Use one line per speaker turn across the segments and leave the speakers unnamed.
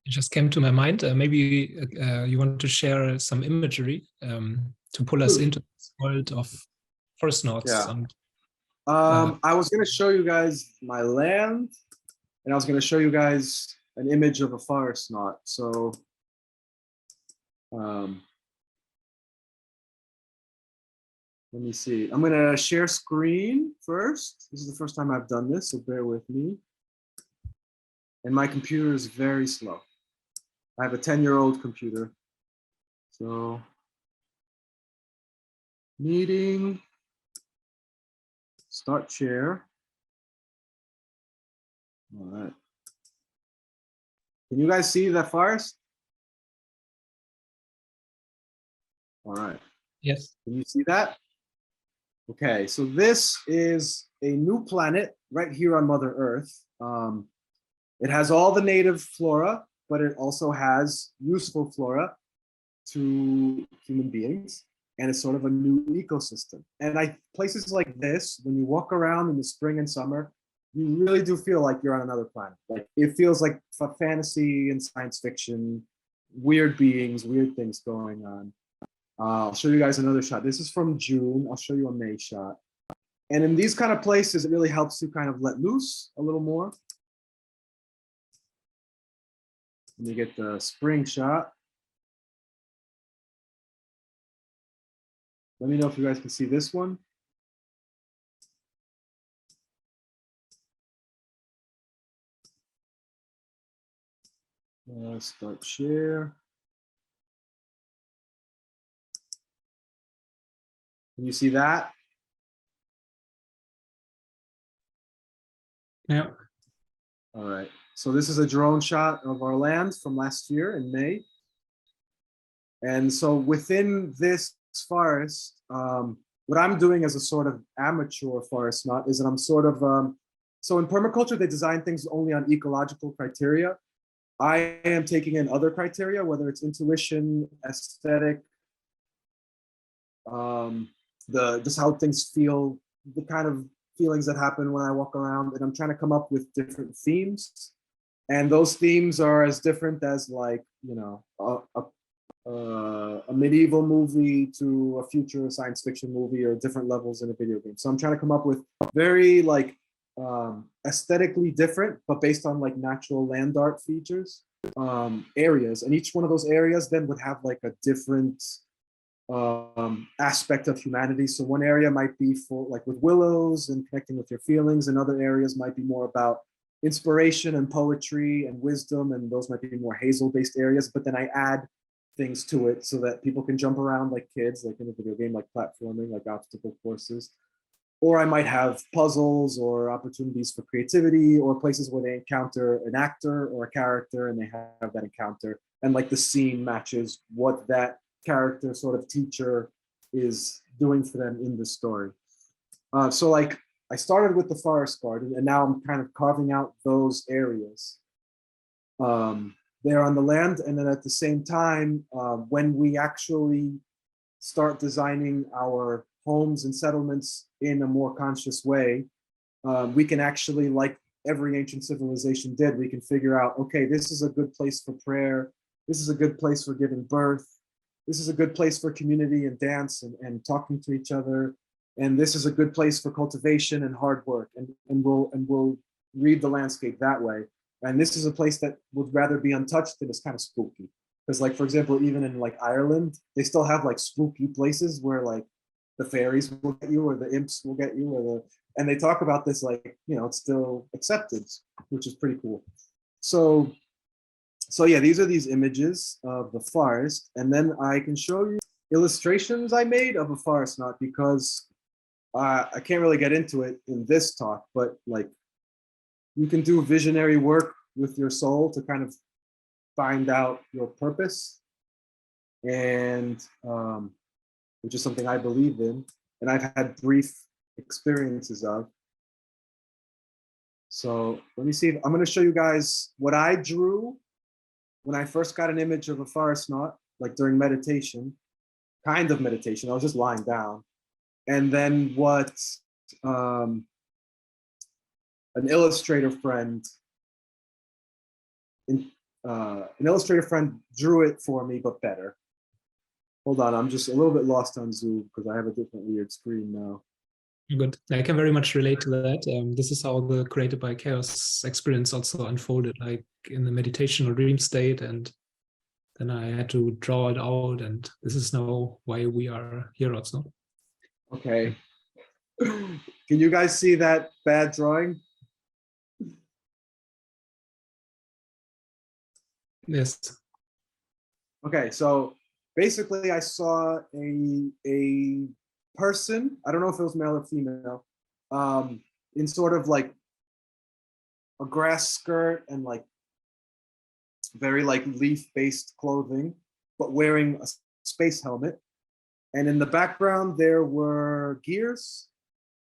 it just came to my mind. Maybe you want to share some imagery to pull us into this world of Foresnauts.
Yeah.
And,
I was going to show you guys my land, and I was going to show you guys an image of a foresnaut. So, let me see. I'm going to share screen first. This is the first time I've done this, so bear with me. And my computer is very slow. I have a 10-year-old computer. So, meeting, start share. All right. Can you guys see that forest? All right.
yes.
Can you see that? Okay, so this is a new planet right here on Mother Earth. It has all the native flora, but it also has useful flora to human beings, and it's sort of a new ecosystem. And places like this, when you walk around in the spring and summer, you really do feel like you're on another planet. Like it feels like fantasy and science fiction, weird beings, weird things going on. I'll show you guys another shot. This is from June. I'll show you a May shot. And in these kind of places, it really helps you kind of let loose a little more. And you get the spring shot. Let me know if you guys can see this one. Start share. Can you see that?
Yeah.
All right. So this is a drone shot of our land from last year in May. And so within this forest, what I'm doing as a sort of amateur foresnaut is that I'm sort of, so in permaculture, they design things only on ecological criteria. I am taking in other criteria, whether it's intuition, aesthetic, just how things feel, the kind of feelings that happen when I walk around, and I'm trying to come up with different themes. And those themes are as different as, like, you know, a medieval movie to a future science fiction movie, or different levels in a video game. So I'm trying to come up with very like aesthetically different, but based on like natural land art features, areas. And each one of those areas then would have like a different aspect of humanity. So one area might be for like with willows and connecting with your feelings, and other areas might be more about inspiration and poetry and wisdom, and those might be more hazel based areas. But then I add things to it so that people can jump around like kids, like in a video game, like platforming, like obstacle courses. Or I might have puzzles or opportunities for creativity, or places where they encounter an actor or a character and they have that encounter, and like the scene matches what that character sort of teacher is doing for them in the story. So like I started with the forest garden, and now I'm kind of carving out those areas there on the land. And then at the same time, when we actually start designing our homes and settlements in a more conscious way, we can actually, like every ancient civilization did, we can figure out, okay, this is a good place for prayer. This is a good place for giving birth. This is a good place for community and dance and talking to each other. And this is a good place for cultivation and hard work. And we'll read the landscape that way. And this is a place that would rather be untouched, and is kind of spooky. Because, like, for example, even in like Ireland, they still have like spooky places where like the fairies will get you, or the imps will get you, or and they talk about this like, you know, it's still accepted, which is pretty cool. So yeah, these are these images of the forest, and then I can show you illustrations I made of a foresnaut, because I can't really get into it in this talk, but like you can do visionary work with your soul to kind of find out your purpose, and which is something I believe in, and I've had brief experiences of. So let me see. I'm going to show you guys what I drew when I first got an image of a foresnaut, like during meditation, kind of meditation. I was just lying down. And then what an illustrator friend an illustrator friend drew it for me, but better. Hold on, I'm just a little bit lost on Zoom because I have a different weird screen now.
Good. I can very much relate to that. This is how the Created by Chaos experience also unfolded, like in the meditation or dream state, and then I had to draw it out, and this is now why we are here also.
Okay. Can you guys see that bad drawing?
Yes.
Okay, so basically I saw a person, I don't know if it was male or female, in sort of like a grass skirt and like very like leaf-based clothing, but wearing a space helmet. And in the background there were gears,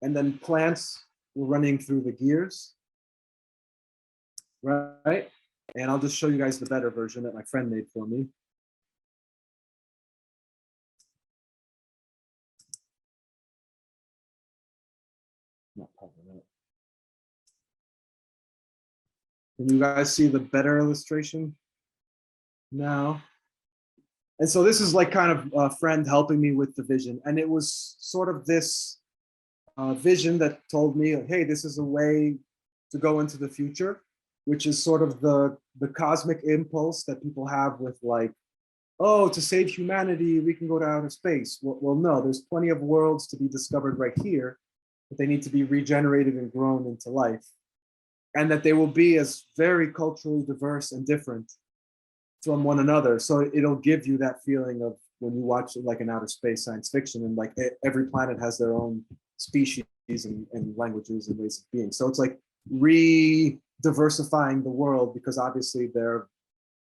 and then plants were running through the gears, right? And I'll just show you guys the better version that my friend made for me. Not popping up. Can you guys see the better illustration now? And so this is like kind of a friend helping me with the vision. And it was sort of this vision that told me, hey, this is a way to go into the future, which is sort of the cosmic impulse that people have with like, oh, to save humanity, we can go to outer space. Well, no, there's plenty of worlds to be discovered right here, but they need to be regenerated and grown into life. And that they will be as very culturally diverse and different from one another. So it'll give you that feeling of when you watch like an outer space science fiction, and like every planet has their own species and languages and ways of being. So it's like re-diversifying the world, because obviously there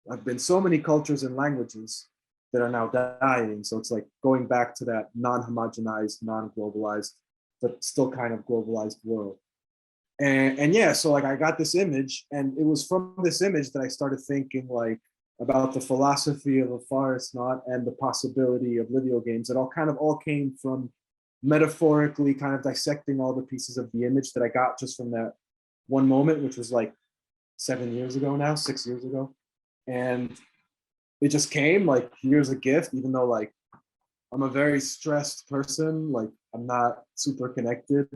have been so many cultures and languages that are now dying. So it's like going back to that non-homogenized, non-globalized, but still kind of globalized world. And yeah, so like I got this image, and it was from this image that I started thinking like about the philosophy of a Foresnaut and the possibility of Liveo games. It all came from metaphorically kind of dissecting all the pieces of the image that I got just from that one moment, which was like 7 years ago now, 6 years ago. And it just came like, here's a gift, even though like I'm a very stressed person, like I'm not super connected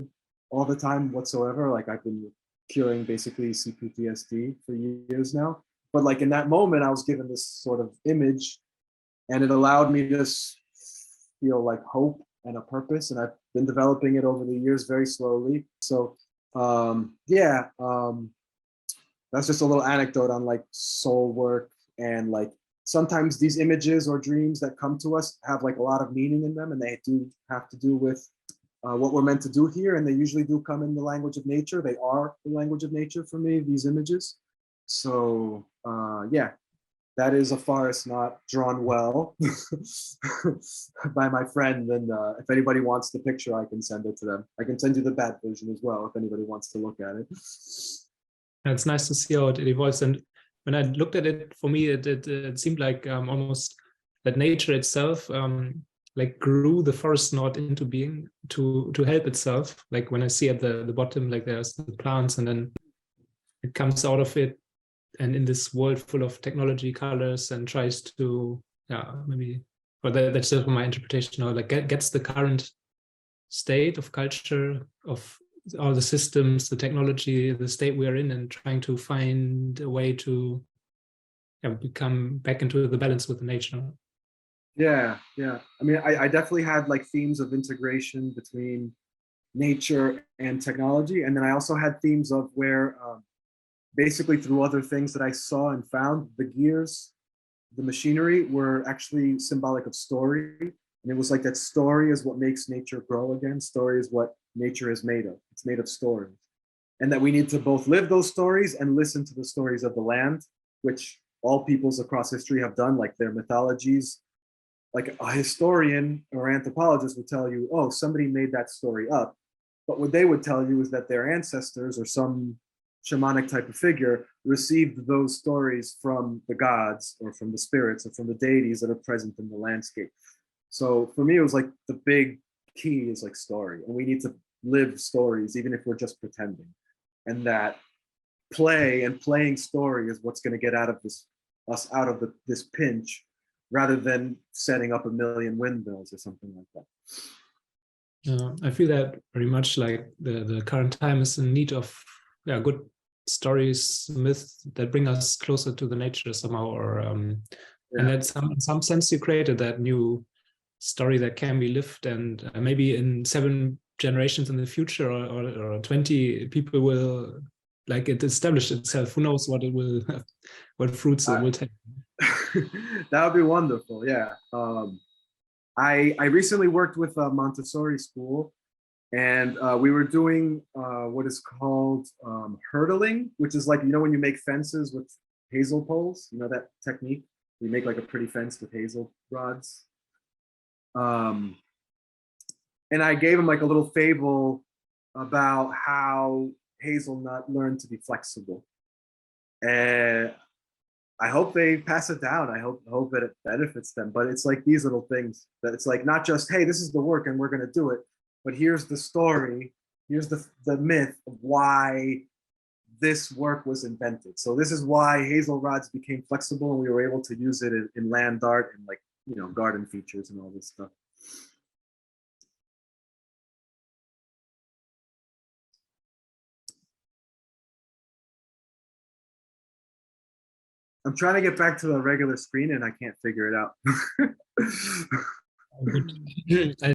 all the time whatsoever. Like I've been curing basically CPTSD for years now. But like in that moment, I was given this sort of image, and it allowed me to feel like hope and a purpose. And I've been developing it over the years very slowly. So yeah, that's just a little anecdote on like soul work. And like sometimes these images or dreams that come to us have like a lot of meaning in them, and they do have to do with what we're meant to do here. And they usually do come in the language of nature. They are the language of nature for me, these images. So yeah, that is a Foresnaut drawn well by my friend. And if anybody wants the picture, I can send it to them. I can send you the bad version as well if anybody wants to look at it.
It's nice to see how it evolves. And when I looked at it, for me, it seemed like almost that nature itself like grew the Foresnaut into being to help itself. Like when I see at the bottom, like there's the plants, and then it comes out of it, and in this world full of technology, colors, and tries to, yeah, maybe, or that's just my interpretation, or like gets the current state of culture, of all the systems, the technology, the state we are in, and trying to find a way to become back into the balance with the nature.
Yeah. I mean, I definitely had like themes of integration between nature and technology. And then I also had themes of where basically through other things that I saw and found, the gears, the machinery were actually symbolic of story. And it was like that story is what makes nature grow again. Story is what nature is made of. It's made of stories. And that we need to both live those stories and listen to the stories of the land, which all peoples across history have done, like their mythologies. Like a historian or anthropologist would tell you, oh, somebody made that story up. But what they would tell you is that their ancestors or some shamanic type of figure received those stories from the gods or from the spirits or from the deities that are present in the landscape. So for me, it was like the big key is like story, and we need to live stories even if we're just pretending. And that play and playing story is what's going to get out of this us out of this pinch, rather than setting up a million windmills or something like that.
I feel that very much, like the current time is in need of good stories, myths that bring us closer to the nature somehow, or and that in some sense you created that new story that can be lived, and maybe in 7 generations in the future, or 20, people will like it establish itself. Who knows what it will, what fruits it will take.
That would be wonderful. Yeah. I recently worked with a Montessori school, and we were doing what is called hurdling, which is like, you know, when you make fences with hazel poles, you know that technique? You make like a pretty fence with hazel rods. And I gave him like a little fable about how hazelnut learned to be flexible. And I hope they pass it down. I hope that it benefits them. But it's like these little things that it's like, not just, hey, this is the work and we're going to do it, but here's the story. Here's the myth of why this work was invented. So this is why hazel rods became flexible, and we were able to use it in land art and, like, you know, garden features and all this stuff. I'm trying to get back to the regular screen and I can't figure it out.
I